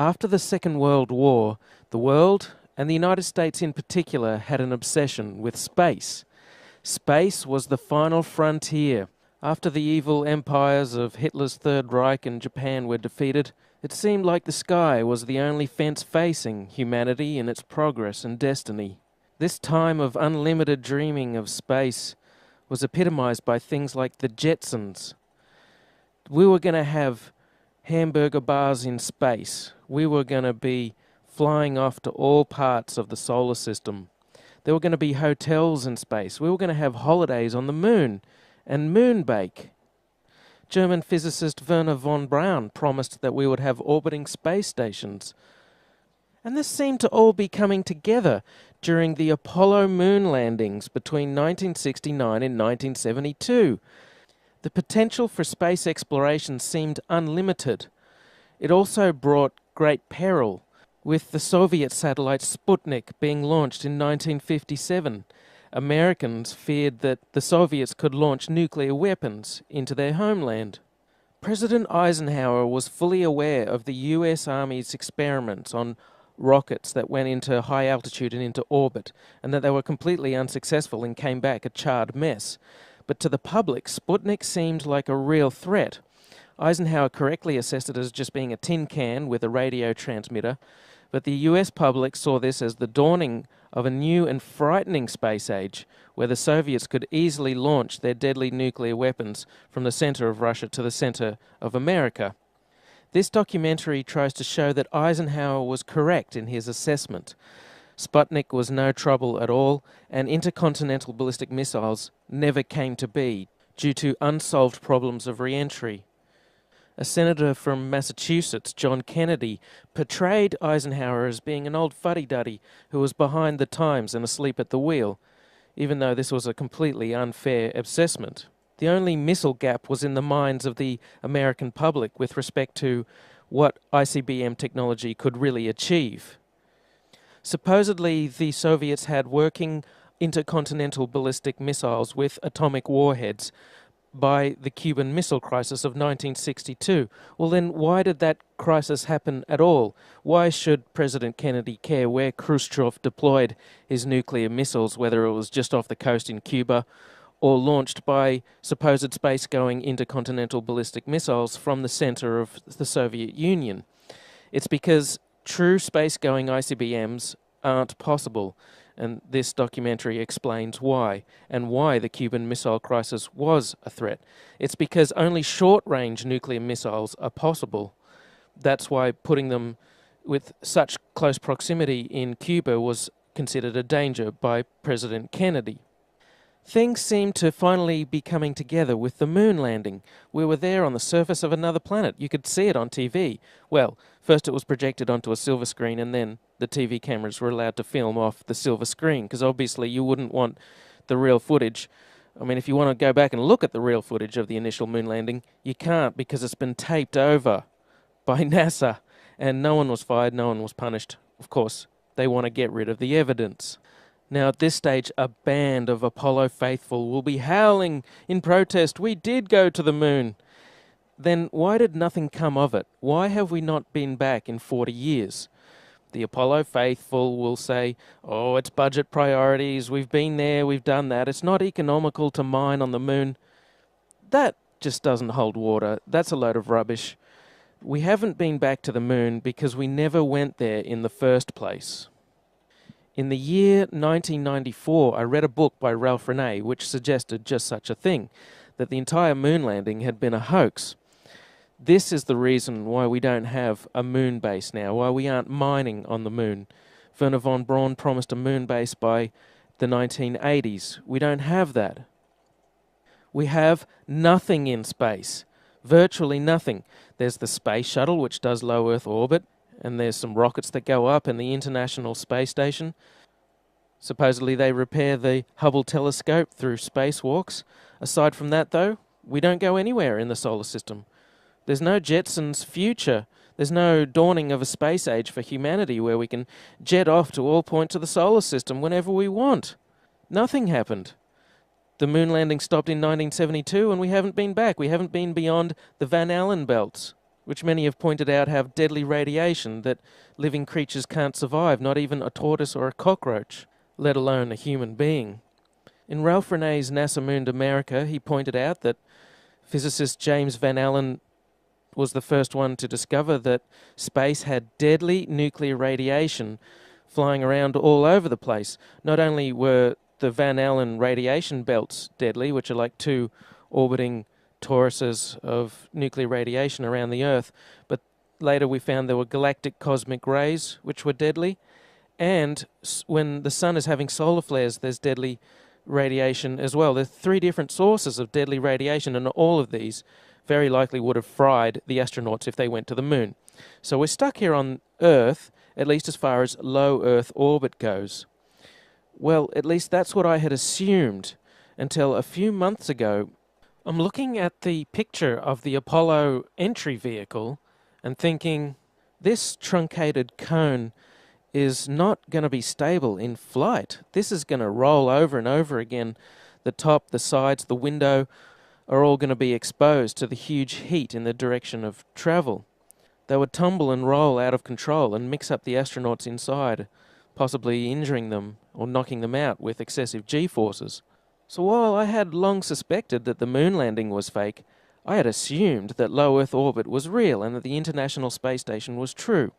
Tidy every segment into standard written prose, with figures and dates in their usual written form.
After the Second World War, the world, and the United States in particular, had an obsession with space. Space was the final frontier. After the evil empires of Hitler's Third Reich and Japan were defeated, it seemed like the sky was the only fence facing humanity in its progress and destiny. This time of unlimited dreaming of space was epitomized by things like the Jetsons. We were going to have hamburger bars in space. We were going to be flying off to all parts of the solar system. There were going to be hotels in space. We were going to have holidays on the moon and moonbake. German physicist Werner von Braun promised that we would have orbiting space stations. And this seemed to all be coming together during the Apollo moon landings between 1969 and 1972. The potential for space exploration seemed unlimited. It also brought great peril, with the Soviet satellite Sputnik being launched in 1957. Americans feared that the Soviets could launch nuclear weapons into their homeland. President Eisenhower was fully aware of the US Army's experiments on rockets that went into high altitude and into orbit, and that they were completely unsuccessful and came back a charred mess. But to the public, Sputnik seemed like a real threat. Eisenhower correctly assessed it as just being a tin can with a radio transmitter, but the US public saw this as the dawning of a new and frightening space age, where the Soviets could easily launch their deadly nuclear weapons from the center of Russia to the center of America. This documentary tries to show that Eisenhower was correct in his assessment. Sputnik was no trouble at all, and intercontinental ballistic missiles never came to be due to unsolved problems of re-entry. A senator from Massachusetts, John Kennedy, portrayed Eisenhower as being an old fuddy-duddy who was behind the times and asleep at the wheel, even though this was a completely unfair assessment. The only missile gap was in the minds of the American public with respect to what ICBM technology could really achieve. Supposedly, the Soviets had working intercontinental ballistic missiles with atomic warheads by the Cuban Missile Crisis of 1962. Well then, why did that crisis happen at all? Why should President Kennedy care where Khrushchev deployed his nuclear missiles, whether it was just off the coast in Cuba or launched by supposed space-going intercontinental ballistic missiles from the center of the Soviet Union? It's because true space-going ICBMs aren't possible. And this documentary explains why, and why the Cuban Missile Crisis was a threat. It's because only short-range nuclear missiles are possible. That's why putting them with such close proximity in Cuba was considered a danger by President Kennedy. Things seem to finally be coming together with the moon landing. We were there on the surface of another planet. You could see it on TV. Well, first it was projected onto a silver screen, and then the TV cameras were allowed to film off the silver screen, because obviously you wouldn't want the real footage. I mean, if you want to go back and look at the real footage of the initial moon landing, you can't, because it's been taped over by NASA, and no one was fired, no one was punished. Of course, they want to get rid of the evidence. Now, at this stage, a band of Apollo faithful will be howling in protest, "We did go to the moon!" Then why did nothing come of it? Why have we not been back in 40 years? The Apollo faithful will say, "Oh, it's budget priorities, we've been there, we've done that, it's not economical to mine on the moon." That just doesn't hold water. That's a load of rubbish. We haven't been back to the moon because we never went there in the first place. In the year 1994, I read a book by Ralph Renee which suggested just such a thing, that the entire moon landing had been a hoax. This is the reason why we don't have a moon base now, why we aren't mining on the moon. Werner von Braun promised a moon base by the 1980s. We don't have that. We have nothing in space, virtually nothing. There's the space shuttle, which does low Earth orbit, and there's some rockets that go up in the International Space Station. Supposedly they repair the Hubble telescope through spacewalks. Aside from that, though, we don't go anywhere in the solar system. There's no Jetsons future. There's no dawning of a space age for humanity where we can jet off to all points of the solar system whenever we want. Nothing happened. The moon landing stopped in 1972 and we haven't been back. We haven't been beyond the Van Allen belts. which many have pointed out have deadly radiation that living creatures can't survive, not even a tortoise or a cockroach, let alone a human being. In Ralph Rene's NASA Moon to America, he pointed out that physicist James Van Allen was the first one to discover that space had deadly nuclear radiation flying around all over the place. Not only were the Van Allen radiation belts deadly, which are like two orbiting toruses of nuclear radiation around the Earth, but later we found there were galactic cosmic rays, which were deadly, and when the sun is having solar flares, there's deadly radiation as well. There's 3 different sources of deadly radiation, and all of these very likely would have fried the astronauts if they went to the moon. So we're stuck here on Earth, at least as far as low Earth orbit goes. Well, at least that's what I had assumed until a few months ago. I'm looking at the picture of the Apollo entry vehicle and thinking, this truncated cone is not going to be stable in flight. This is going to roll over and over again. The top, the sides, the window are all going to be exposed to the huge heat in the direction of travel. They would tumble and roll out of control and mix up the astronauts inside, possibly injuring them or knocking them out with excessive G-forces. So while I had long suspected that the moon landing was fake, I had assumed that low Earth orbit was real and that the International Space Station was true.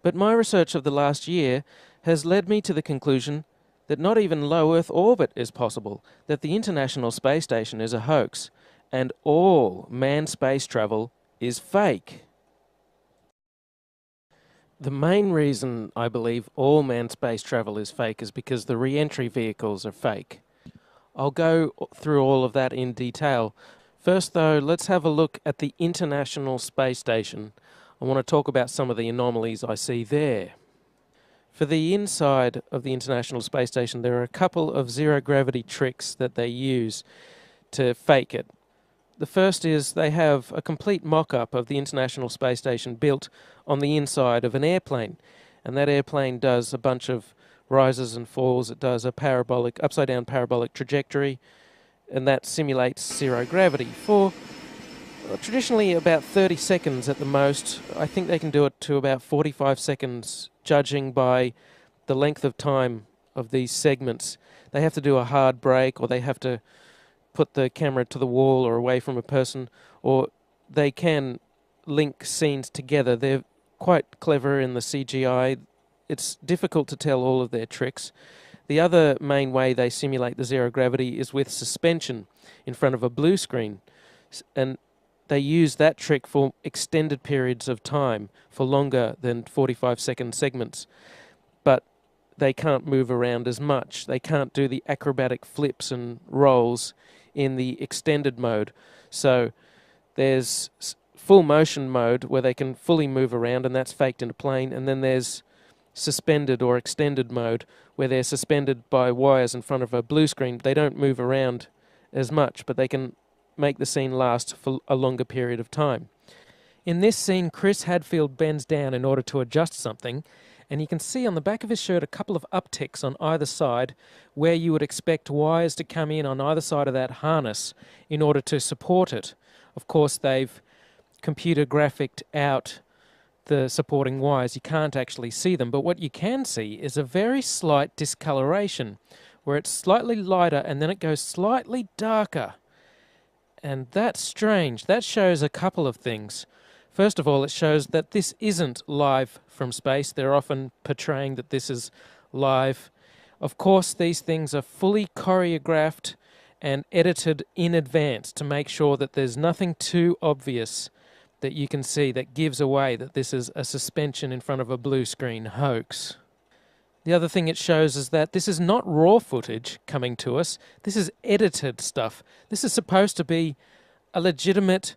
But my research of the last year has led me to the conclusion that not even low Earth orbit is possible, that the International Space Station is a hoax, and all manned space travel is fake. The main reason I believe all manned space travel is fake is because the re-entry vehicles are fake. I'll go through all of that in detail. First though, let's have a look at the International Space Station. I want to talk about some of the anomalies I see there. For the inside of the International Space Station, there are a couple of zero-gravity tricks that they use to fake it. The first is they have a complete mock-up of the International Space Station built on the inside of an airplane. And that airplane does a bunch of rises and falls. It does a parabolic, upside-down parabolic trajectory, and that simulates zero gravity for traditionally about 30 seconds at the most. I think they can do it to about 45 seconds, judging by the length of time of these segments. They have to do a hard break, or they have to put the camera to the wall or away from a person, or they can link scenes together. They're quite clever in the CGI. It's difficult to tell all of their tricks. The other main way they simulate the zero gravity is with suspension in front of a blue screen, and they use that trick for extended periods of time, for longer than 45-second segments. But they can't move around as much. They can't do the acrobatic flips and rolls in the extended mode. So there's full motion mode where they can fully move around, and that's faked in a plane. And then there's suspended or extended mode where they're suspended by wires in front of a blue screen. They don't move around as much, but they can make the scene last for a longer period of time. In this scene, Chris Hadfield bends down in order to adjust something, and you can see on the back of his shirt a couple of upticks on either side where you would expect wires to come in on either side of that harness in order to support it. Of course, they've computer graphicked out the supporting wires. You can't actually see them, but what you can see is a very slight discoloration where it's slightly lighter and then it goes slightly darker. And that's strange. That shows a couple of things. First of all, it shows that this isn't live from space. They're often portraying that this is live. Of course, these things are fully choreographed and edited in advance to make sure that there's nothing too obvious that you can see that gives away that this is a suspension in front of a blue screen hoax. The other thing it shows is that this is not raw footage coming to us. This is edited stuff. This is supposed to be a legitimate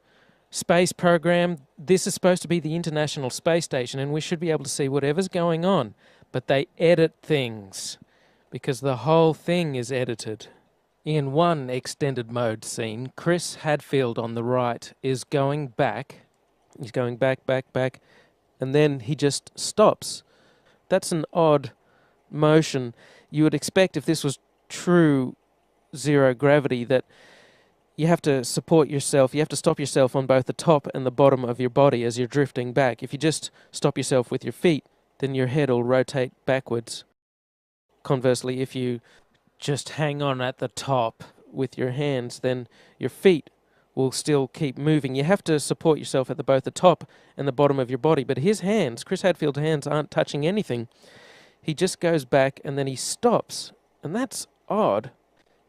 space program. This is supposed to be the International Space Station, and we should be able to see whatever's going on. But they edit things because the whole thing is edited. In one extended mode scene, Chris Hadfield on the right is going back. He's going back, back, back, and then he just stops. That's an odd motion. You would expect if this was true zero gravity that you have to support yourself, you have to stop yourself on both the top and the bottom of your body as you're drifting back. If you just stop yourself with your feet, then your head will rotate backwards. Conversely, if you just hang on at the top with your hands, then your feet will still keep moving. You have to support yourself at both the top and the bottom of your body. But his hands, Chris Hadfield's hands, aren't touching anything. He just goes back and then he stops. And that's odd.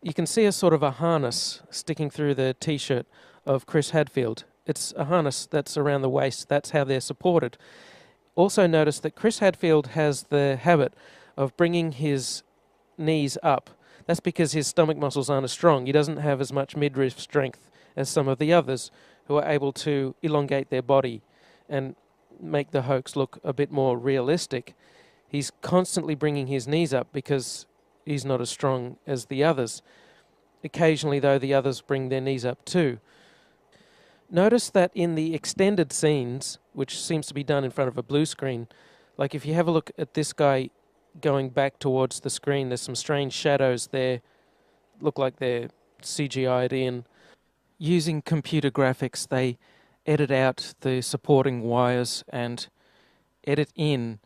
You can see a sort of a harness sticking through the T-shirt of Chris Hadfield. It's a harness that's around the waist. That's how they're supported. Also notice that Chris Hadfield has the habit of bringing his knees up. That's because his stomach muscles aren't as strong. He doesn't have as much midriff strength as some of the others who are able to elongate their body and make the hoax look a bit more realistic. He's constantly bringing his knees up because he's not as strong as the others. Occasionally, though, the others bring their knees up too. Notice that in the extended scenes, which seems to be done in front of a blue screen, like if you have a look at this guy going back towards the screen, there's some strange shadows there, look like they're CGI'd in. Using computer graphics, they edit out the supporting wires and edit in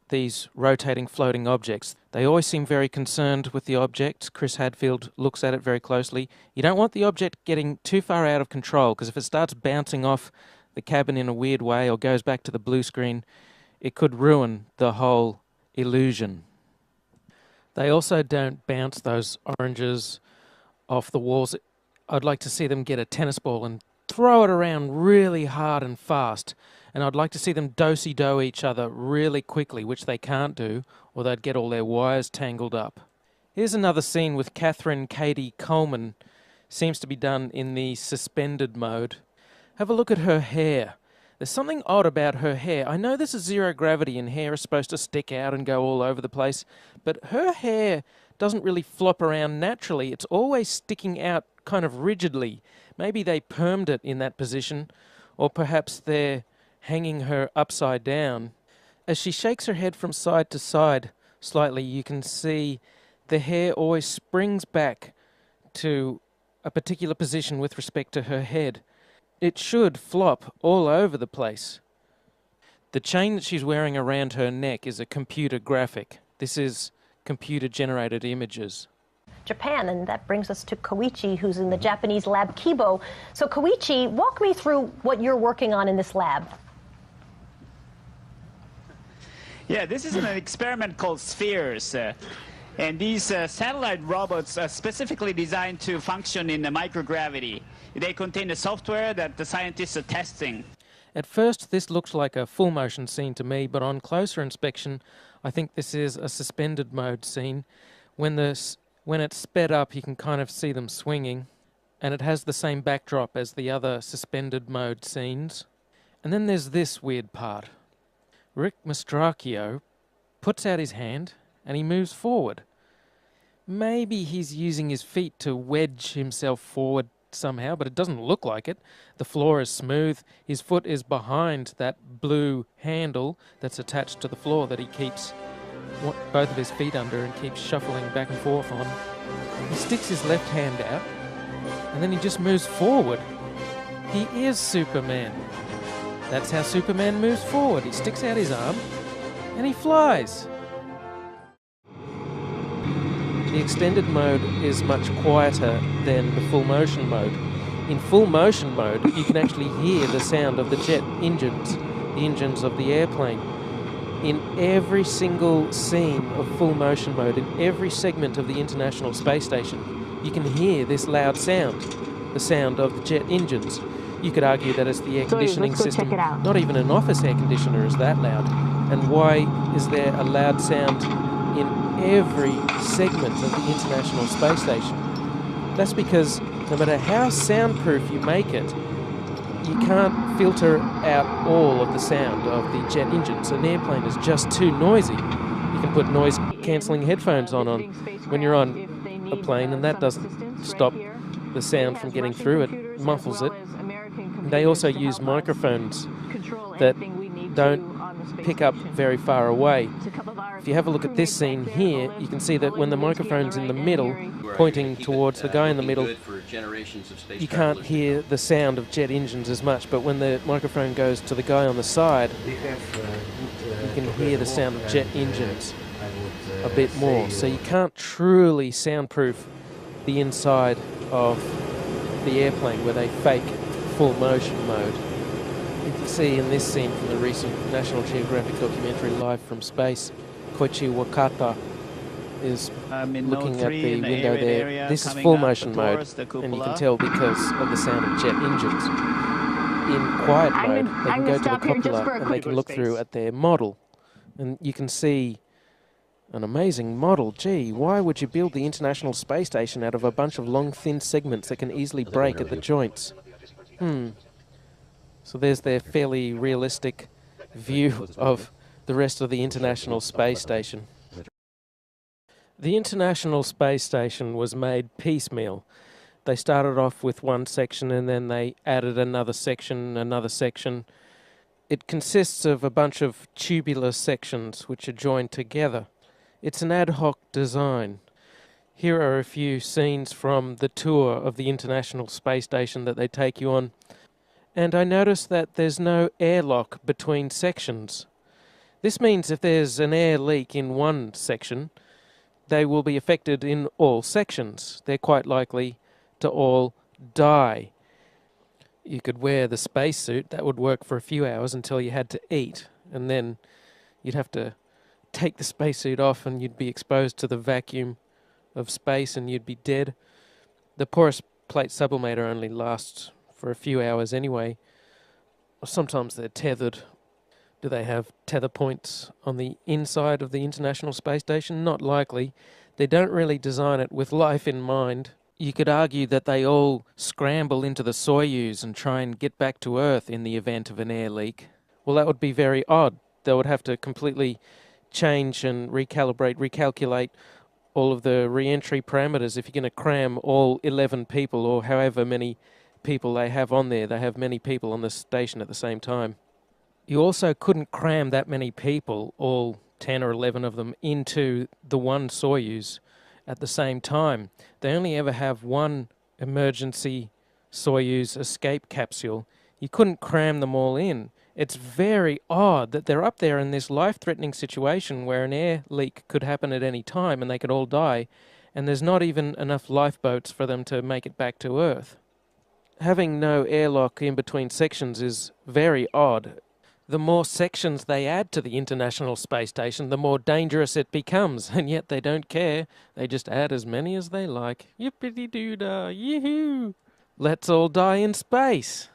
these rotating floating objects. They always seem very concerned with the object. Chris Hadfield looks at it very closely. You don't want the object getting too far out of control, because if it starts bouncing off the cabin in a weird way or goes back to the blue screen, it could ruin the whole illusion. They also don't bounce those oranges off the walls. I'd like to see them get a tennis ball and throw it around really hard and fast. And I'd like to see them do-si-do each other really quickly, which they can't do, or they'd get all their wires tangled up. Here's another scene with Catherine Katie Coleman. Seems to be done in the suspended mode. Have a look at her hair. There's something odd about her hair. I know this is zero gravity and hair is supposed to stick out and go all over the place, but her hair doesn't really flop around naturally. It's always sticking out kind of rigidly. Maybe they permed it in that position, or perhaps they're hanging her upside down. As she shakes her head from side to side slightly, you can see the hair always springs back to a particular position with respect to her head. It should flop all over the place. The chain that she's wearing around her neck is a computer graphic. This is computer-generated images. Japan, and that brings us to Koichi, who's in the Japanese lab Kibo. So Koichi, walk me through what you're working on in this lab. Yeah, this is an experiment called Spheres. And these satellite robots are specifically designed to function in the microgravity. They contain the software that the scientists are testing. At first, this looked like a full motion scene to me, but on closer inspection, I think this is a suspended mode scene. When it's sped up, you can kind of see them swinging, and it has the same backdrop as the other suspended mode scenes. And then there's this weird part. Rick Mastracchio puts out his hand and he moves forward. Maybe he's using his feet to wedge himself forward somehow, but it doesn't look like it. The floor is smooth. His foot is behind that blue handle that's attached to the floor that he keeps both of his feet under and keeps shuffling back and forth on. He sticks his left hand out and then he just moves forward. He is Superman. That's how Superman moves forward. He sticks out his arm and he flies. The extended mode is much quieter than the full motion mode. In full motion mode, you can actually hear the sound of the jet engines, the engines of the airplane. In every single scene of full motion mode, in every segment of the International Space Station, you can hear this loud sound, the sound of the jet engines. You could argue that it's the air conditioning system. Not even an office air conditioner is that loud. And why is there a loud sound in every segment of the International Space Station? That's because no matter how soundproof you make it, you can't filter out all of the sound of the jet engines. An airplane is just too noisy. You can put noise-cancelling headphones on when you're on a plane, and that doesn't stop the sound from getting through. It muffles it. They also use microphones that don't pick up very far away. If you have a look at this scene here, you can see that when the microphone's in the middle, pointing towards the guy in the middle, you can't hear the sound of jet engines as much, but when the microphone goes to the guy on the side, you can hear the sound of jet engines a bit more. So you can't truly soundproof the inside of the airplane where they fake full motion mode. You can see in this scene from the recent National Geographic documentary Live from Space, Koichi Wakata is looking at the window there. This is full motion mode, and you can tell because of the sound of jet engines. In quiet mode, they can go to the cupola and they can look through at their model. And you can see an amazing model. Gee, why would you build the International Space Station out of a bunch of long, thin segments that can easily break at the joints? So there's their fairly realistic view of the rest of the International Space Station. The International Space Station was made piecemeal. They started off with one section and then they added another section. It consists of a bunch of tubular sections which are joined together. It's an ad hoc design. Here are a few scenes from the tour of the International Space Station that they take you on. And I noticed that there's no airlock between sections. This means if there's an air leak in one section, they will be affected in all sections. They're quite likely to all die. You could wear the spacesuit. That would work for a few hours until you had to eat. And then you'd have to take the spacesuit off and you'd be exposed to the vacuum of space and you'd be dead. The porous plate sublimator only lasts for a few hours anyway. Sometimes they're tethered. Do they have tether points on the inside of the International Space Station? Not likely. They don't really design it with life in mind. You could argue that they all scramble into the Soyuz and try and get back to Earth in the event of an air leak. Well, that would be very odd. They would have to completely change and recalculate all of the re-entry parameters if you're going to cram all 11 people or however many people they have on there. They have many people on the station at the same time. You also couldn't cram that many people, all 10 or 11 of them, into the one Soyuz at the same time. They only ever have one emergency Soyuz escape capsule. You couldn't cram them all in. It's very odd that they're up there in this life-threatening situation where an air leak could happen at any time and they could all die, and there's not even enough lifeboats for them to make it back to Earth. Having no airlock in between sections is very odd. The more sections they add to the International Space Station, the more dangerous it becomes, and yet they don't care. They just add as many as they like. Yippity-doo-dah, yoo-hoo! Let's all die in space.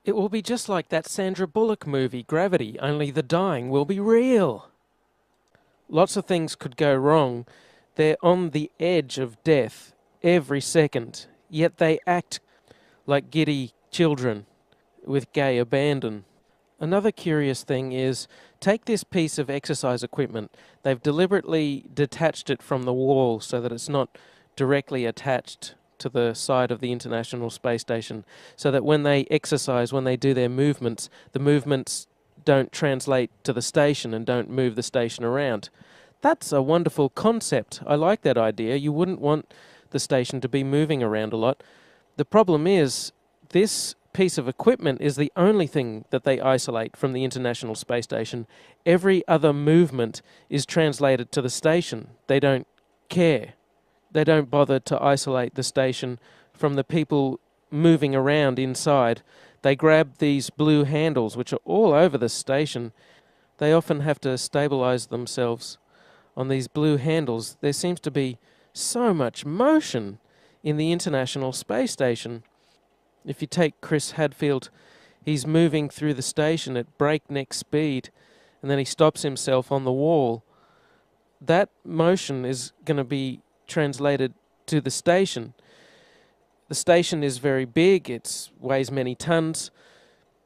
It will be just like that Sandra Bullock movie, Gravity, only the dying will be real. Lots of things could go wrong. They're on the edge of death every second, yet they act like giddy children with gay abandon. Another curious thing is, take this piece of exercise equipment. They've deliberately detached it from the wall so that it's not directly attached to the side of the International Space Station, so that when they exercise, when they do their movements, the movements don't translate to the station and don't move the station around. That's a wonderful concept. I like that idea. You wouldn't want the station to be moving around a lot. The problem is, this piece of equipment is the only thing that they isolate from the International Space Station. Every other movement is translated to the station. They don't care. They don't bother to isolate the station from the people moving around inside. They grab these blue handles, which are all over the station. They often have to stabilize themselves on these blue handles. There seems to be so much motion in the International Space Station. If you take Chris Hadfield, he's moving through the station at breakneck speed, and then he stops himself on the wall. That motion is going to be translated to the station. The station is very big, it weighs many tons,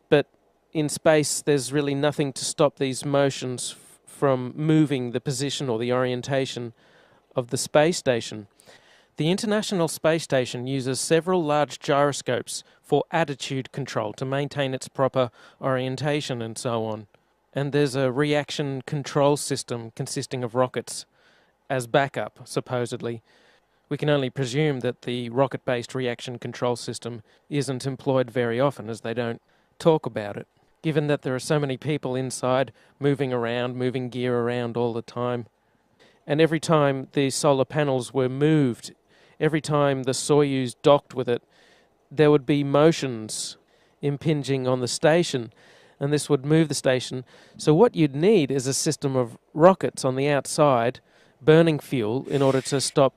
but in space there's really nothing to stop these motions from moving the position or the orientation of the space station. The International Space Station uses several large gyroscopes for attitude control to maintain its proper orientation and so on. And there's a reaction control system consisting of rockets as backup, supposedly. We can only presume that the rocket-based reaction control system isn't employed very often, as they don't talk about it, given that there are so many people inside moving around, moving gear around all the time. And every time the solar panels were moved, every time the Soyuz docked with it, there would be motions impinging on the station, and this would move the station. So what you'd need is a system of rockets on the outside burning fuel in order to stop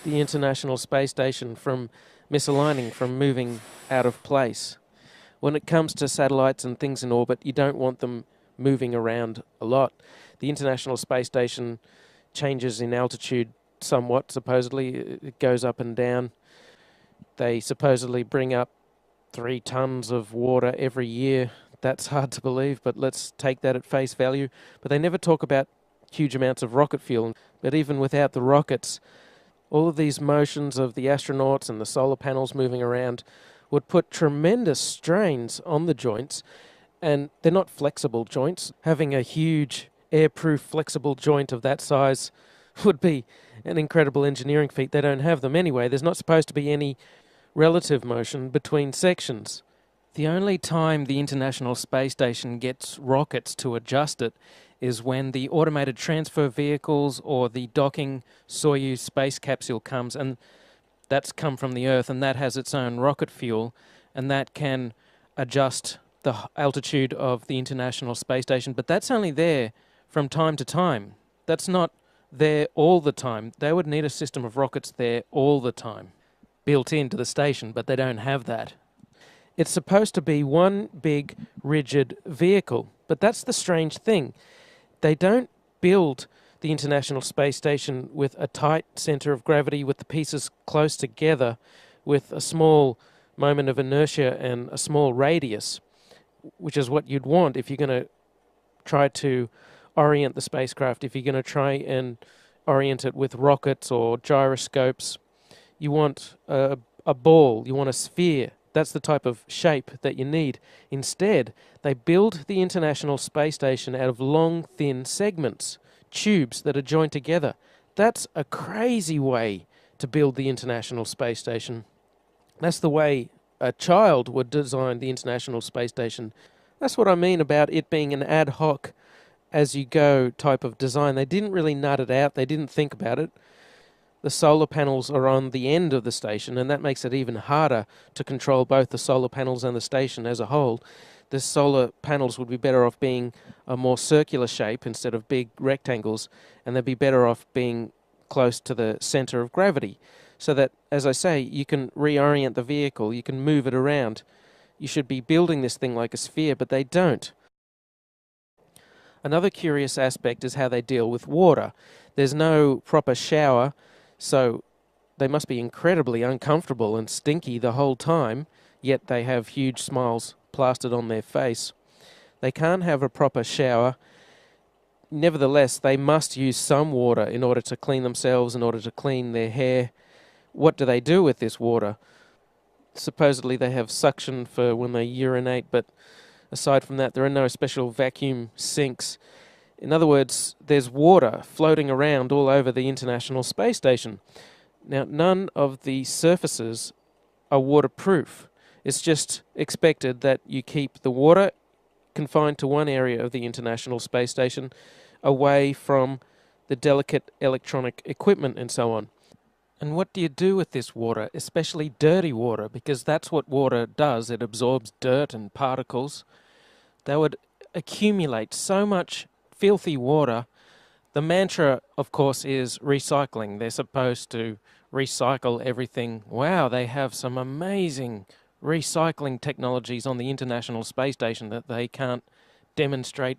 the International Space Station from misaligning, from moving out of place. When it comes to satellites and things in orbit, you don't want them moving around a lot. The International Space Station changes in altitude somewhat, supposedly. It goes up and down. They supposedly bring up 3 tons of water every year. That's hard to believe, but let's take that at face value. But they never talk about huge amounts of rocket fuel. But even without the rockets, all of these motions of the astronauts and the solar panels moving around would put tremendous strains on the joints, and they're not flexible joints. Having a huge airproof flexible joint of that size would be an incredible engineering feat. They don't have them anyway. There's not supposed to be any relative motion between sections. The only time the International Space Station gets rockets to adjust it is when the automated transfer vehicles or the docking Soyuz space capsule comes, and that's come from the Earth, and that has its own rocket fuel, and that can adjust the altitude of the International Space Station. But that's only there from time to time. That's not there all the time. They would need a system of rockets there all the time, built into the station, but they don't have that. It's supposed to be one big, rigid vehicle, but that's the strange thing. They don't build the International Space Station with a tight center of gravity, with the pieces close together, with a small moment of inertia and a small radius, which is what you'd want if you're going to try to orient the spacecraft, if you're going to try and orient it with rockets or gyroscopes. You want a ball, you want a sphere. That's the type of shape that you need. Instead, they build the International Space Station out of long, thin segments, tubes that are joined together. That's a crazy way to build the International Space Station. That's the way a child would design the International Space Station. That's what I mean about it being an ad hoc, as-you-go type of design. They didn't really nut it out. They didn't think about it. The solar panels are on the end of the station, and that makes it even harder to control both the solar panels and the station as a whole. The solar panels would be better off being a more circular shape instead of big rectangles, and they'd be better off being close to the center of gravity, so that, as I say, you can reorient the vehicle, you can move it around. You should be building this thing like a sphere, but they don't. Another curious aspect is how they deal with water. There's no proper shower, so they must be incredibly uncomfortable and stinky the whole time, yet they have huge smiles plastered on their face. They can't have a proper shower. Nevertheless, they must use some water in order to clean themselves, in order to clean their hair. What do they do with this water? Supposedly they have suction for when they urinate, but aside from that, there are no special vacuum sinks. In other words, there's water floating around all over the International Space Station. Now, none of the surfaces are waterproof. It's just expected that you keep the water confined to one area of the International Space Station, away from the delicate electronic equipment and so on. And what do you do with this water, especially dirty water? Because that's what water does. It absorbs dirt and particles. They would accumulate so much filthy water. The mantra, of course, is recycling. They're supposed to recycle everything. Wow, they have some amazing recycling technologies on the International Space Station that they can't demonstrate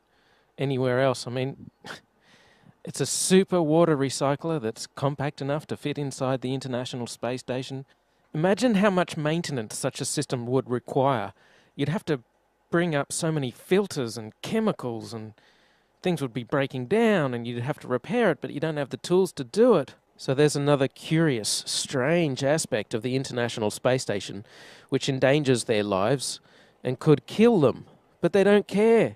anywhere else. I mean, it's a super water recycler that's compact enough to fit inside the International Space Station. Imagine how much maintenance such a system would require. You'd have to bring up so many filters and chemicals, and things would be breaking down, and you'd have to repair it, but you don't have the tools to do it. So there's another curious, strange aspect of the International Space Station which endangers their lives and could kill them. But they don't care.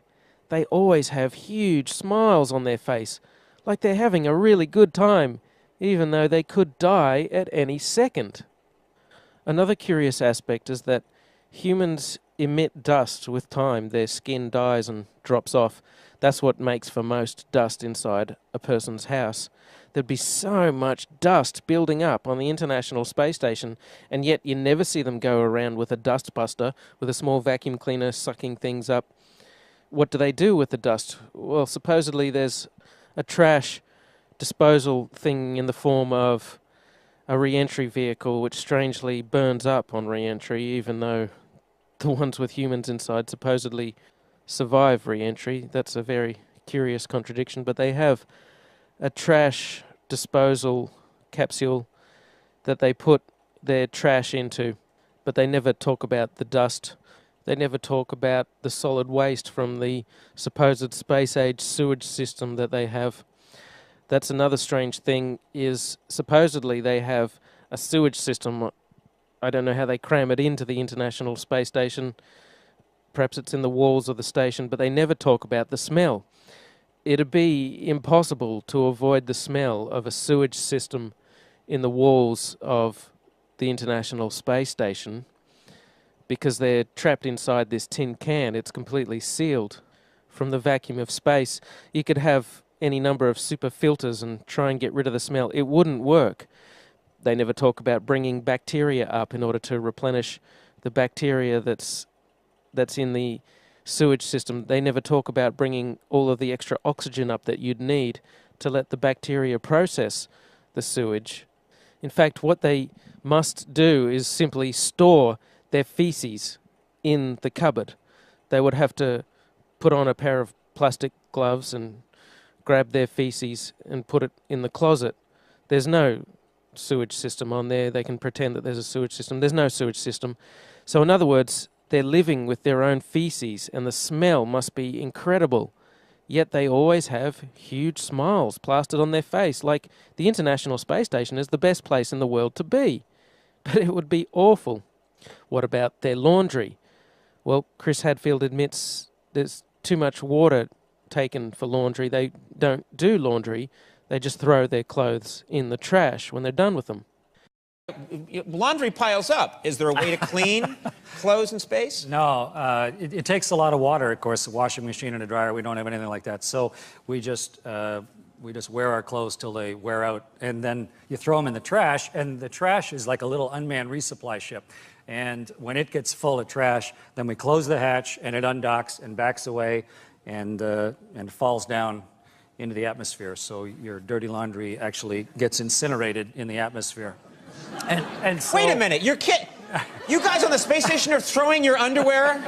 they always have huge smiles on their face, like they're having a really good time, even though they could die at any second. Another curious aspect is that humans emit dust with time. Their skin dies and drops off. That's what makes for most dust inside a person's house. There'd be so much dust building up on the International Space Station, and yet you never see them go around with a dust buster, with a small vacuum cleaner sucking things up. What do they do with the dust? Well, supposedly there's a trash disposal thing in the form of a re-entry vehicle which strangely burns up on re-entry, even though the ones with humans inside supposedly survive re-entry. That's a very curious contradiction, but they have a trash disposal capsule that they put their trash into, but they never talk about the dust. They never talk about the solid waste from the supposed space-age sewage system that they have. That's another strange thing, is supposedly they have a sewage system. I don't know how they cram it into the International Space Station. Perhaps it's in the walls of the station, but they never talk about the smell. It'd be impossible to avoid the smell of a sewage system in the walls of the International Space Station because they're trapped inside this tin can. It's completely sealed from the vacuum of space. You could have any number of super filters and try and get rid of the smell. It wouldn't work. They never talk about bringing bacteria up in order to replenish the bacteria that's in the sewage system. They never talk about bringing all of the extra oxygen up that you'd need to let the bacteria process the sewage. In fact, what they must do is simply store their feces in the cupboard. They would have to put on a pair of plastic gloves and grab their feces and put it in the closet. There's no sewage system on there. They can pretend that there's a sewage system. There's no sewage system. So in other words, they're living with their own feces, and the smell must be incredible. Yet they always have huge smiles plastered on their face, like the International Space Station is the best place in the world to be. But it would be awful. What about their laundry? Well, Chris Hadfield admits there's too much water taken for laundry. They don't do laundry. They just throw their clothes in the trash when they're done with them. Laundry piles up. Is there a way to clean clothes in space? No, it takes a lot of water, of course, a washing machine and a dryer. We don't have anything like that. So we just wear our clothes till they wear out, and then you throw them in the trash, and the trash is like a little unmanned resupply ship. And when it gets full of trash, then we close the hatch, and it undocks and backs away and falls down into the atmosphere. So your dirty laundry actually gets incinerated in the atmosphere. And so, wait a minute, you guys on the space station are throwing your underwear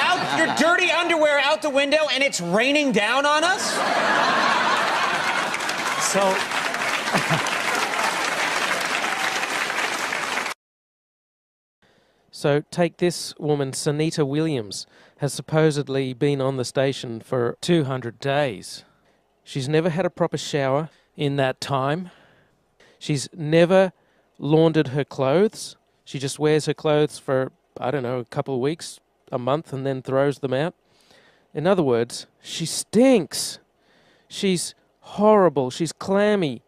out, your dirty underwear out the window, and it's raining down on us? So So take this woman, Sunita Williams, has supposedly been on the station for 200 days. She's never had a proper shower in that time. She's never laundered her clothes. She just wears her clothes for, I don't know, a couple of weeks, a month, and then throws them out. In other words, she stinks. She's horrible. She's clammy.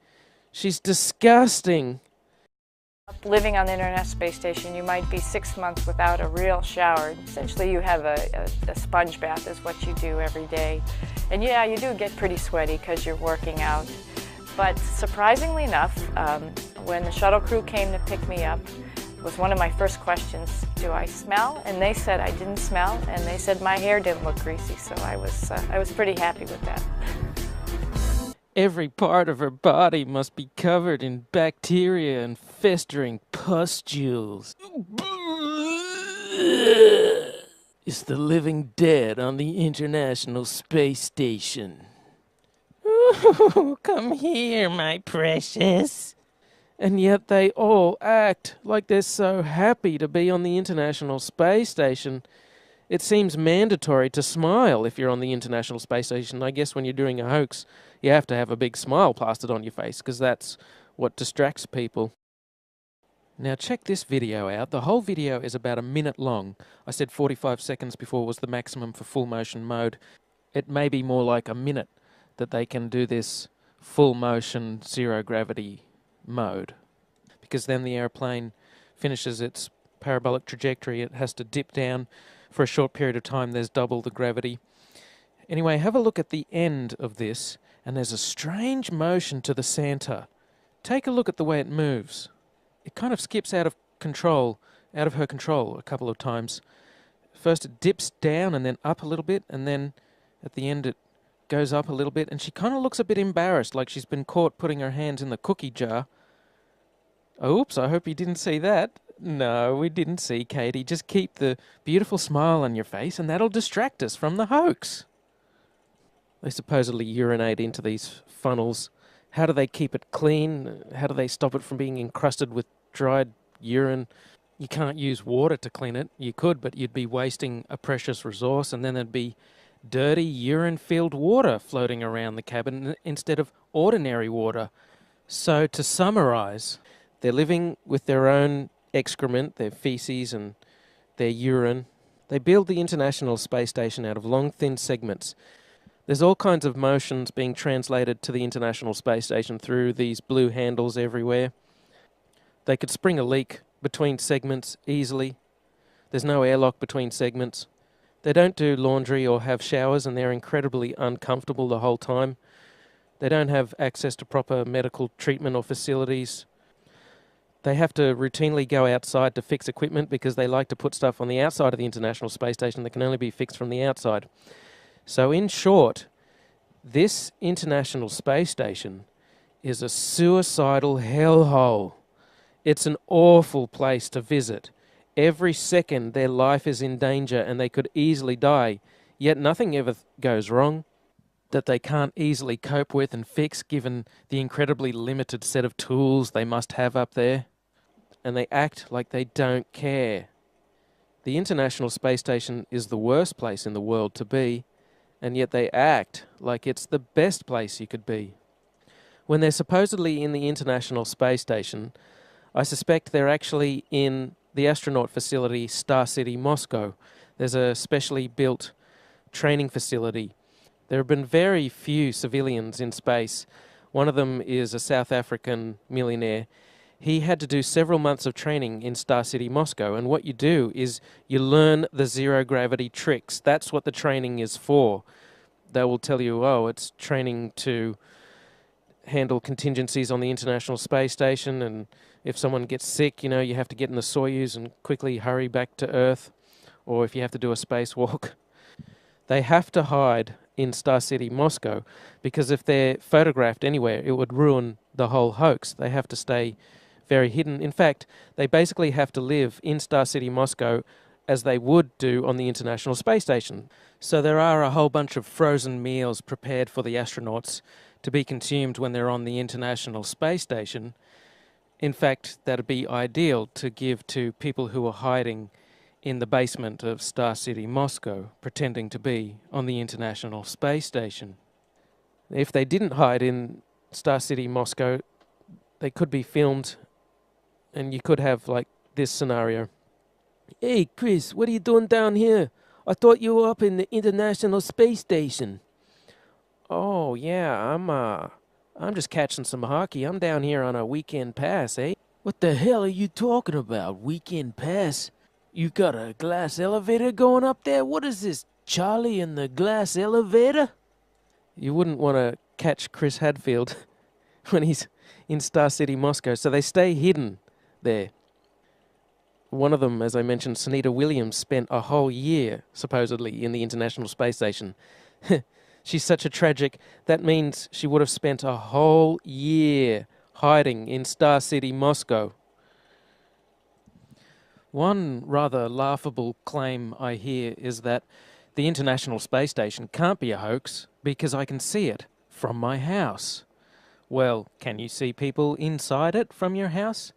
She's disgusting. Living on the International Space Station, you might be 6 months without a real shower. Essentially, you have a sponge bath is what you do every day. And yeah, you do get pretty sweaty because you're working out. But surprisingly enough, when the shuttle crew came to pick me up, it was one of my first questions, do I smell? And they said I didn't smell, and they said my hair didn't look greasy, so I was pretty happy with that. Every part of her body must be covered in bacteria and festering pustules. It's the living dead on the International Space Station. Ooh, come here, my precious. And yet they all act like they're so happy to be on the International Space Station. It seems mandatory to smile if you're on the International Space Station. I guess when you're doing a hoax, you have to have a big smile plastered on your face because that's what distracts people. Now check this video out. The whole video is about a minute long. I said 45 seconds before was the maximum for full motion mode. It may be more like a minute that they can do this full motion zero gravity mode, because then the airplane finishes its parabolic trajectory. It has to dip down for a short period of time. There's double the gravity. Anyway, have a look at the end of this, and there's a strange motion to the center. Take a look at the way it moves. It kind of skips out of her control a couple of times. First it dips down and then up a little bit, and then at the end it goes up a little bit, and she kind of looks a bit embarrassed, like she's been caught putting her hands in the cookie jar. Oops, I hope you didn't see that. No, we didn't see, Katie. Just keep the beautiful smile on your face, and that'll distract us from the hoax. They supposedly urinate into these funnels. How do they keep it clean? How do they stop it from being encrusted with dried urine? You can't use water to clean it. You could, but you'd be wasting a precious resource, and then there'd be dirty urine-filled water floating around the cabin instead of ordinary water. So to summarize, they're living with their own excrement, their feces and their urine. They build the International Space Station out of long, thin segments. There's all kinds of motions being translated to the International Space Station through these blue handles everywhere. They could spring a leak between segments easily. There's no airlock between segments. They don't do laundry or have showers, and they're incredibly uncomfortable the whole time. They don't have access to proper medical treatment or facilities. They have to routinely go outside to fix equipment because they like to put stuff on the outside of the International Space Station that can only be fixed from the outside. So in short, this International Space Station is a suicidal hellhole. It's an awful place to visit. Every second their life is in danger and they could easily die, yet nothing ever goes wrong that they can't easily cope with and fix given the incredibly limited set of tools they must have up there. And they act like they don't care. The International Space Station is the worst place in the world to be, and yet they act like it's the best place you could be. When they're supposedly in the International Space Station, I suspect they're actually in the astronaut facility Star City, Moscow. There's a specially built training facility. There have been very few civilians in space. One of them is a South African millionaire. He had to do several months of training in Star City, Moscow, and what you do is you learn the zero-gravity tricks. That's what the training is for. They will tell you, oh, it's training to handle contingencies on the International Space Station, and if someone gets sick, you know, you have to get in the Soyuz and quickly hurry back to Earth, or if you have to do a spacewalk. They have to hide in Star City, Moscow, because if they're photographed anywhere, it would ruin the whole hoax. They have to stay very hidden. In fact, they basically have to live in Star City, Moscow, as they would do on the International Space Station. So there are a whole bunch of frozen meals prepared for the astronauts to be consumed when they're on the International Space Station. In fact, that'd be ideal to give to people who are hiding in the basement of Star City, Moscow, pretending to be on the International Space Station. If they didn't hide in Star City, Moscow, they could be filmed, and you could have, like, this scenario. Hey, Chris, what are you doing down here? I thought you were up in the International Space Station. Oh, yeah, I'm just catching some hockey. I'm down here on a weekend pass, eh? What the hell are you talking about, weekend pass? You got a glass elevator going up there? What is this, Charlie and the glass elevator? You wouldn't want to catch Chris Hadfield when he's in Star City, Moscow, so they stay hidden there. One of them, as I mentioned, Sunita Williams, spent a whole year, supposedly, in the International Space Station. She's such a tragic. That means she would have spent a whole year hiding in Star City, Moscow. One rather laughable claim I hear is that the International Space Station can't be a hoax because I can see it from my house. Well, can you see people inside it from your house?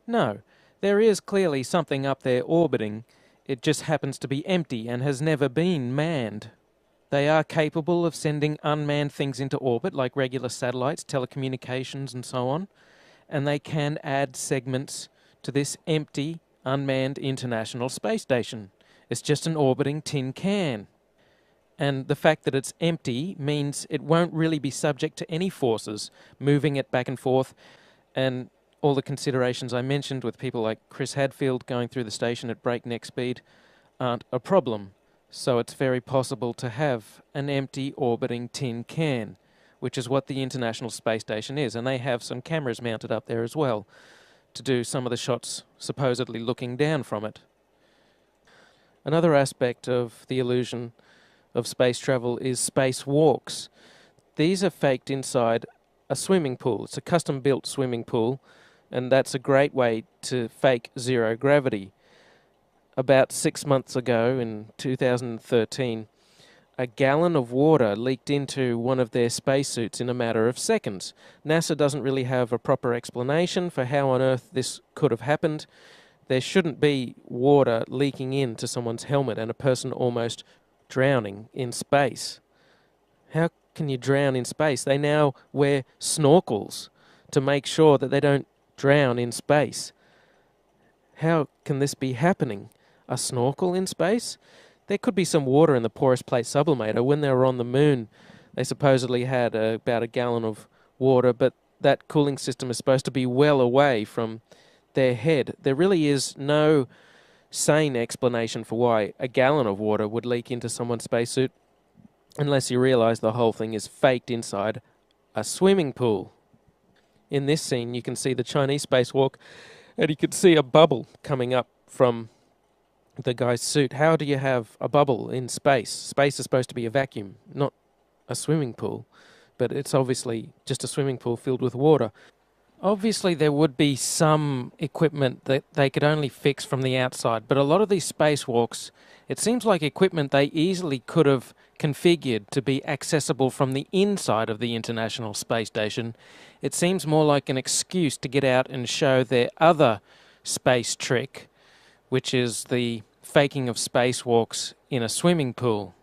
No. There is clearly something up there orbiting. It just happens to be empty and has never been manned. They are capable of sending unmanned things into orbit, like regular satellites, telecommunications, and so on. And they can add segments to this empty, unmanned International Space Station. It's just an orbiting tin can. And the fact that it's empty means it won't really be subject to any forces moving it back and forth. And all the considerations I mentioned with people like Chris Hadfield going through the station at breakneck speed aren't a problem. So it's very possible to have an empty orbiting tin can, which is what the International Space Station is. And they have some cameras mounted up there as well to do some of the shots supposedly looking down from it. Another aspect of the illusion of space travel is spacewalks. These are faked inside a swimming pool. It's a custom-built swimming pool, and that's a great way to fake zero gravity. About 6 months ago, in 2013, a gallon of water leaked into one of their spacesuits in a matter of seconds. NASA doesn't really have a proper explanation for how on earth this could have happened. There shouldn't be water leaking into someone's helmet and a person almost drowning in space. How can you drown in space? They now wear snorkels to make sure that they don't drown in space. How can this be happening? A snorkel in space? There could be some water in the porous plate sublimator. When they were on the moon, they supposedly had about a gallon of water, but that cooling system is supposed to be well away from their head. There really is no sane explanation for why a gallon of water would leak into someone's spacesuit, unless you realize the whole thing is faked inside a swimming pool. In this scene, you can see the Chinese spacewalk, and you can see a bubble coming up from the guy's suit. How do you have a bubble in space? Space is supposed to be a vacuum, not a swimming pool, but it's obviously just a swimming pool filled with water. Obviously, there would be some equipment that they could only fix from the outside, but a lot of these spacewalks, it seems like equipment they easily could have configured to be accessible from the inside of the International Space Station. It seems more like an excuse to get out and show their other space trick, which is the faking of spacewalks in a swimming pool.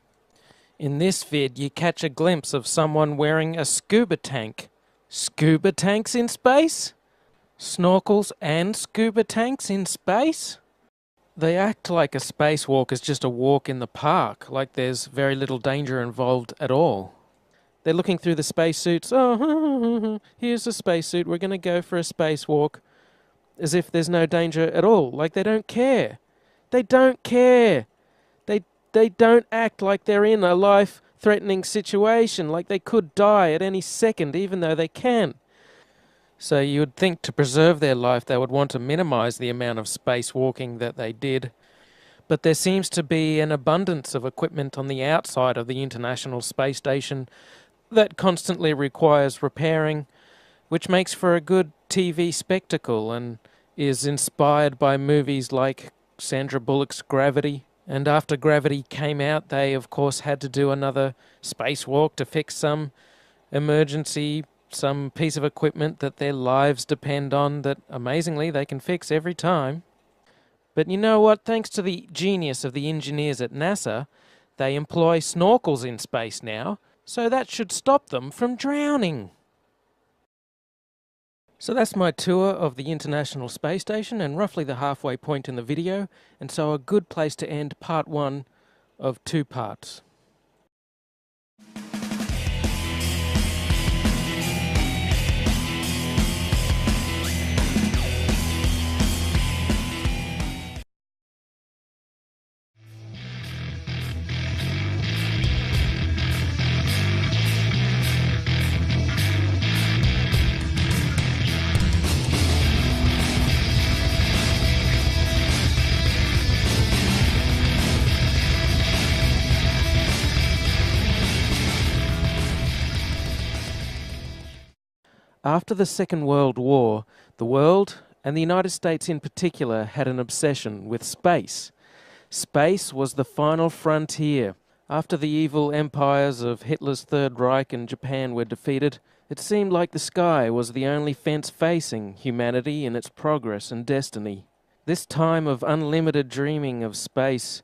In this vid, you catch a glimpse of someone wearing a scuba tank. Scuba tanks in space? Snorkels and scuba tanks in space? They act like a spacewalk is just a walk in the park, like there's very little danger involved at all. They're looking through the spacesuits. Oh, here's a spacesuit, we're going to go for a spacewalk. As if there's no danger at all, like they don't care. They don't care. They don't act like they're in a life-threatening situation, like they could die at any second, even though they can. So you would think to preserve their life, they would want to minimize the amount of spacewalking that they did. But there seems to be an abundance of equipment on the outside of the International Space Station that constantly requires repairing, which makes for a good TV spectacle and is inspired by movies like Sandra Bullock's Gravity. And after Gravity came out, they of course had to do another spacewalk to fix some emergency, some piece of equipment that their lives depend on that amazingly they can fix every time. But you know what? Thanks to the genius of the engineers at NASA, they employ snorkels in space now, so that should stop them from drowning. So that's my tour of the International Space Station and roughly the halfway point in the video, and so a good place to end part 1 of 2 parts. After the Second World War, the world, and the United States in particular, had an obsession with space. Space was the final frontier. After the evil empires of Hitler's Third Reich and Japan were defeated, it seemed like the sky was the only fence facing humanity in its progress and destiny. This time of unlimited dreaming of space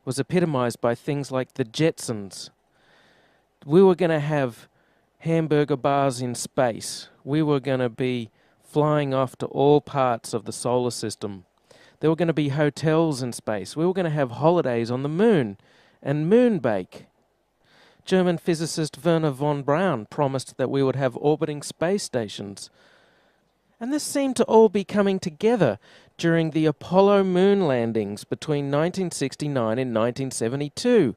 was epitomized by things like the Jetsons. We were going to have hamburger bars in space. We were going to be flying off to all parts of the solar system. There were going to be hotels in space. We were going to have holidays on the moon and moonbake. German physicist Werner von Braun promised that we would have orbiting space stations. And this seemed to all be coming together during the Apollo moon landings between 1969 and 1972.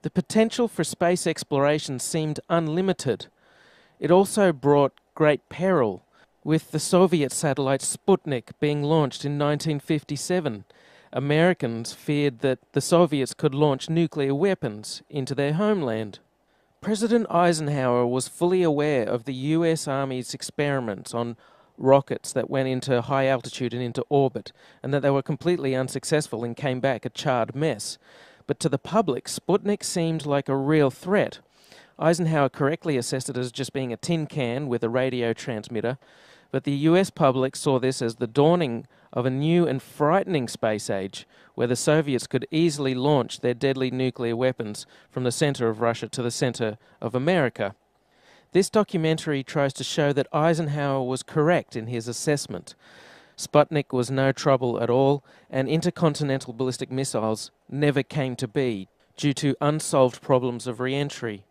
The potential for space exploration seemed unlimited. It also brought great peril, with the Soviet satellite Sputnik being launched in 1957. Americans feared that the Soviets could launch nuclear weapons into their homeland. President Eisenhower was fully aware of the US Army's experiments on rockets that went into high altitude and into orbit, and that they were completely unsuccessful and came back a charred mess. But to the public, Sputnik seemed like a real threat. Eisenhower correctly assessed it as just being a tin can with a radio transmitter, but the US public saw this as the dawning of a new and frightening space age, where the Soviets could easily launch their deadly nuclear weapons from the center of Russia to the center of America. This documentary tries to show that Eisenhower was correct in his assessment. Sputnik was no trouble at all, and intercontinental ballistic missiles never came to be due to unsolved problems of re-entry.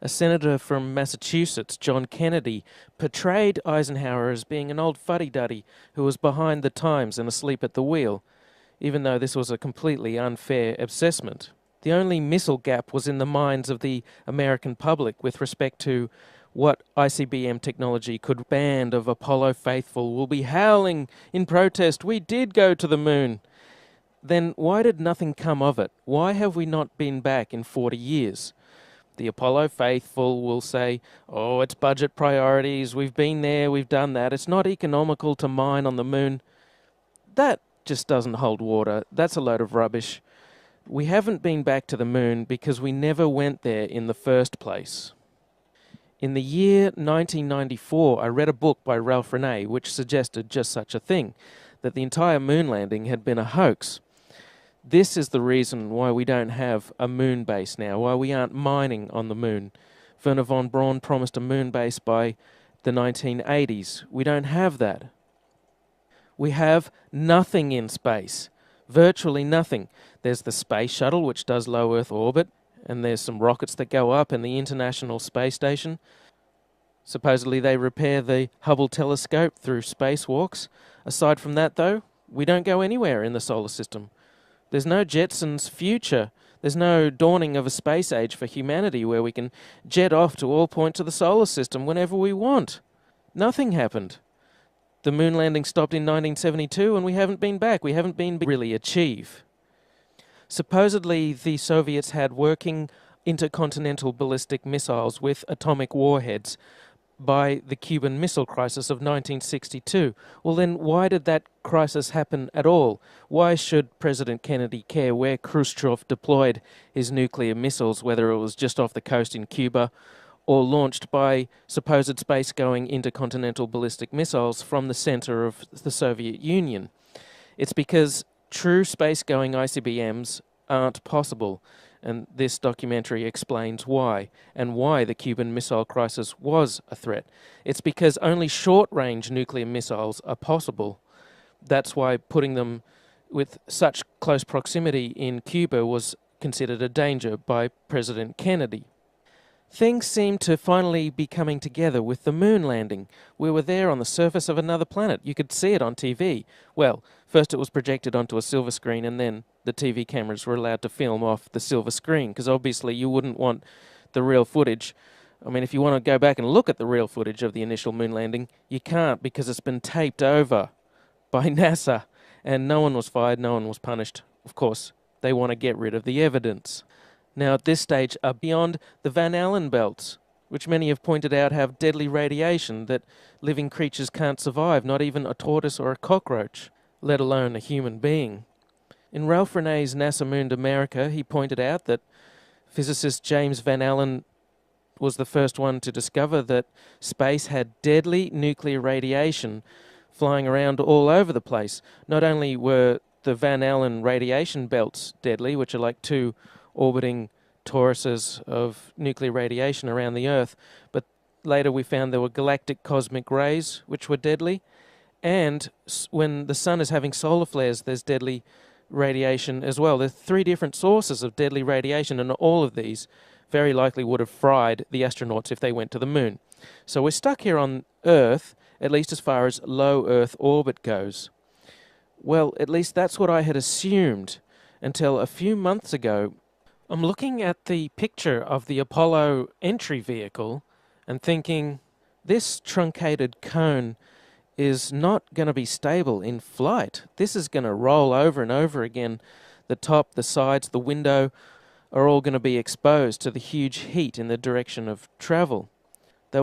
A senator from Massachusetts, John Kennedy, portrayed Eisenhower as being an old fuddy-duddy who was behind the times and asleep at the wheel, even though this was a completely unfair assessment. The only missile gap was in the minds of the American public with respect to what ICBM technology could. Band of Apollo faithful will be howling in protest, "We did go to the moon." Then why did nothing come of it? Why have we not been back in 40 years? The Apollo faithful will say, "Oh, it's budget priorities, we've been there, we've done that, it's not economical to mine on the moon." That just doesn't hold water. That's a load of rubbish. We haven't been back to the moon because we never went there in the first place. In the year 1994, I read a book by Ralph Renee which suggested just such a thing, that the entire moon landing had been a hoax. This is the reason why we don't have a moon base now, why we aren't mining on the moon. Werner von Braun promised a moon base by the 1980s. We don't have that. We have nothing in space, virtually nothing. There's the space shuttle, which does low Earth orbit, and there's some rockets that go up in the International Space Station. Supposedly they repair the Hubble telescope through spacewalks. Aside from that, though, we don't go anywhere in the solar system. There's no Jetsons future. There's no dawning of a space age for humanity where we can jet off to all points of the solar system whenever we want. Nothing happened. The moon landing stopped in 1972 and we haven't been back. We haven't been really achieve. Supposedly the Soviets had working intercontinental ballistic missiles with atomic warheads by the Cuban Missile Crisis of 1962. Well then, why did that crisis happen at all? Why should President Kennedy care where Khrushchev deployed his nuclear missiles, whether it was just off the coast in Cuba or launched by supposed space-going intercontinental ballistic missiles from the center of the Soviet Union? It's because true space-going ICBMs aren't possible. And this documentary explains why, and why the Cuban Missile Crisis was a threat. It's because only short-range nuclear missiles are possible. That's why putting them with such close proximity in Cuba was considered a danger by President Kennedy. Things seem to finally be coming together with the moon landing. We were there on the surface of another planet. You could see it on TV. Well, first it was projected onto a silver screen, and then the TV cameras were allowed to film off the silver screen, because obviously you wouldn't want the real footage. I mean, if you want to go back and look at the real footage of the initial moon landing, you can't, because it's been taped over by NASA, and no one was fired, no one was punished. Of course, they want to get rid of the evidence. Now at this stage are beyond the Van Allen belts, which many have pointed out have deadly radiation that living creatures can't survive, not even a tortoise or a cockroach, let alone a human being. In Ralph Renee's NASA Mooned America, he pointed out that physicist James Van Allen was the first one to discover that space had deadly nuclear radiation flying around all over the place. Not only were the Van Allen radiation belts deadly, which are like two orbiting toruses of nuclear radiation around the Earth, but later we found there were galactic cosmic rays, which were deadly. And when the sun is having solar flares, there's deadly radiation as well. There's 3 different sources of deadly radiation, and all of these very likely would have fried the astronauts if they went to the moon. So we're stuck here on Earth, at least as far as low Earth orbit goes. Well, at least that's what I had assumed until a few months ago. I'm looking at the picture of the Apollo entry vehicle and thinking, this truncated cone is not going to be stable in flight. This is going to roll over and over again. The top, the sides, the window are all going to be exposed to the huge heat in the direction of travel.